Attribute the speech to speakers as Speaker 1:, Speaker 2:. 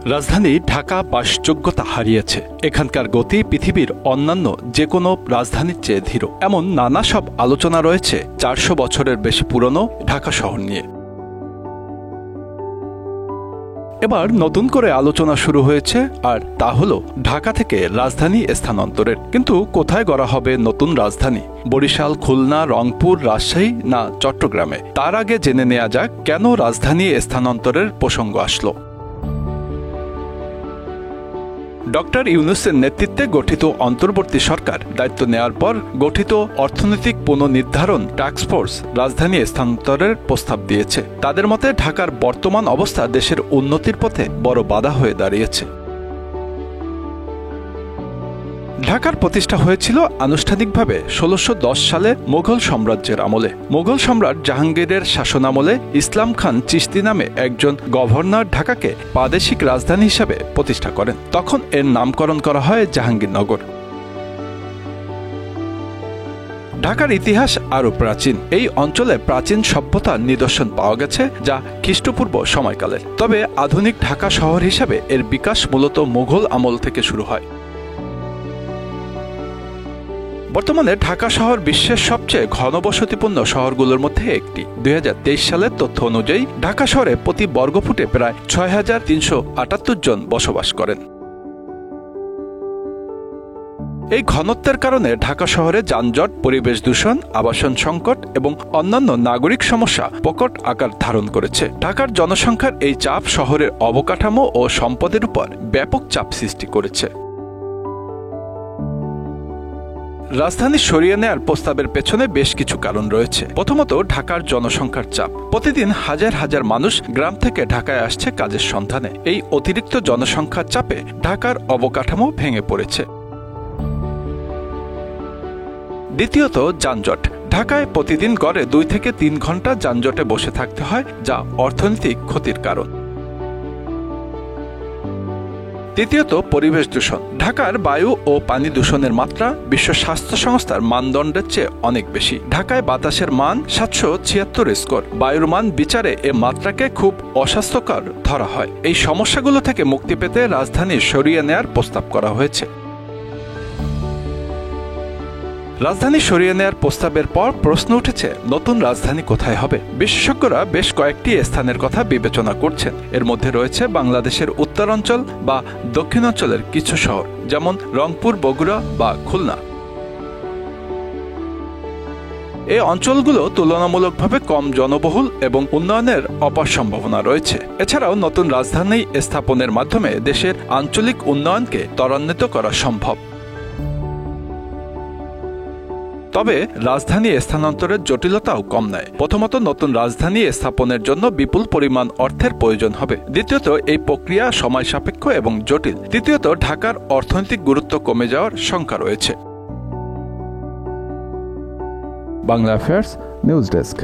Speaker 1: রাজধানী ঢাকা বাসযোগ্যতা হারিয়েছে। এখানকার গতি পৃথিবীর অন্যান্য যে কোনো রাজধানীর চেয়ে ধীর। এমন নানা সব আলোচনা রয়েছে 400 বছরের বেশি পুরনো ঢাকা শহর নিয়ে। এবার নতুন করে আলোচনা শুরু হয়েছে, আর তা হলো ঢাকা থেকে রাজধানী স্থানান্তরের। কিন্তু কোথায় গড়া হবে নতুন রাজধানী? বরিশাল, খুলনা, রংপুর, রাজশাহী না চট্টগ্রামে? তার আগে জেনে নেওয়া যাক কেন রাজধানী স্থানান্তরের প্রসঙ্গ আসলো। ডক্টর ইউনূসের নেতৃত্বে গঠিত অন্তর্বর্তী সরকার দায়িত্ব নেয়ার পর গঠিত অর্থনৈতিক পুনর্নির্ধারণ টাস্কফোর্স রাজধানী স্থানান্তরের প্রস্তাব দিয়েছে। তাদের মতে ঢাকার বর্তমান অবস্থা দেশের উন্নতির পথে বড় বাধা হয়ে দাঁড়িয়েছে। ঢাকার প্রতিষ্ঠা হয়েছিল আনুষ্ঠানিকভাবে ১৬১০ সালে মুঘল সাম্রাজ্যের আমলে। মুঘল সম্রাট জাহাঙ্গীরের শাসনামলে ইসলাম খান চিশতি নামে একজন গভর্নর ঢাকাকে প্রাদেশিক রাজধানী হিসেবে প্রতিষ্ঠা করেন। তখন এর নামকরণ করা হয় জাহাঙ্গীরনগর। ঢাকার ইতিহাস আরও প্রাচীন। এই অঞ্চলে প্রাচীন সভ্যতার নিদর্শন পাওয়া গেছে, যা খ্রিস্টপূর্ব সময়কালের। তবে আধুনিক ঢাকা শহর হিসেবে এর বিকাশ মূলত মুঘল আমল থেকে শুরু হয়। বর্তমানে ঢাকা শহর বিশ্বের সবচেয়ে ঘনবসতিপূর্ণ শহরগুলোর মধ্যে একটি। ২০২৩ সালের তথ্য অনুযায়ী ঢাকা শহরে প্রতি বর্গফুটে প্রায় ৬,৩৭৮ জন বসবাস করেন। এই ঘনত্বের কারণে ঢাকা শহরে যানজট, পরিবেশ দূষণ, আবাসন সংকট এবং অন্যান্য নাগরিক সমস্যা প্রকট আকার ধারণ করেছে। ঢাকার জনসংখ্যার এই চাপ শহরের অবকাঠামো ও সম্পদের উপর ব্যাপক চাপ সৃষ্টি করেছে। রাজধানী সরিয়ে নেয়ার প্রস্তাবের পেছনে বেশ কিছু কারণ রয়েছে। প্রথমত, ঢাকার জনসংখ্যার চাপ। প্রতিদিন হাজার হাজার মানুষ গ্রাম থেকে ঢাকায় আসছে কাজের সন্ধানে। এই অতিরিক্ত জনসংখ্যার চাপে ঢাকার অবকাঠামো ভেঙে পড়েছে। দ্বিতীয়ত, যানজট। ঢাকায় প্রতিদিন গড়ে 2 থেকে 3 ঘন্টা যানজটে বসে থাকতে হয়, যা অর্থনৈতিক ক্ষতির কারণ। তৃতীয়ত, পরিবেশ দূষণ। ঢাকার বায়ু ও পানি দূষণের মাত্রা বিশ্ব স্বাস্থ্য সংস্থার মানদণ্ডের চেয়ে অনেক বেশি। ঢাকায় বাতাসের মান 776 স্কোর। বায়ুর মান বিচারে এ মাত্রাকে খুব অস্বাস্থ্যকর ধরা হয়। এই সমস্যাগুলো থেকে মুক্তি পেতে রাজধানী সরিয়ে নেয়ার প্রস্তাব করা হয়েছে। রাজধানী সরিয়ে নেয়ার প্রস্তাবের পর প্রশ্ন উঠেছে, নতুন রাজধানী কোথায় হবে? বিশেষজ্ঞরা বেশ কয়েকটি স্থানের কথা বিবেচনা করছেন। এর মধ্যে রয়েছে বাংলাদেশের উত্তরাঞ্চল বা দক্ষিণাঞ্চলের কিছু শহর, যেমন রংপুর, বগুড়া বা খুলনা। এই অঞ্চলগুলো তুলনামূলকভাবে কম জনবহুল এবং উন্নয়নের অপার সম্ভাবনা রয়েছে। এছাড়াও নতুন রাজধানী স্থাপনের মাধ্যমে দেশের আঞ্চলিক উন্নয়নকে ত্বরান্বিত করা সম্ভব। তবে রাজধানী স্থানান্তরের জটিলতাও কম নয়। প্রথমত, নতুন রাজধানী স্থাপনের জন্য বিপুল পরিমাণ অর্থের প্রয়োজন হবে। দ্বিতীয়ত, এই প্রক্রিয়া সময় সাপেক্ষ এবং জটিল। তৃতীয়ত, ঢাকার অর্থনৈতিক গুরুত্ব কমে যাওয়ার শঙ্কা রয়েছে।
Speaker 2: Bangla affairs news desk.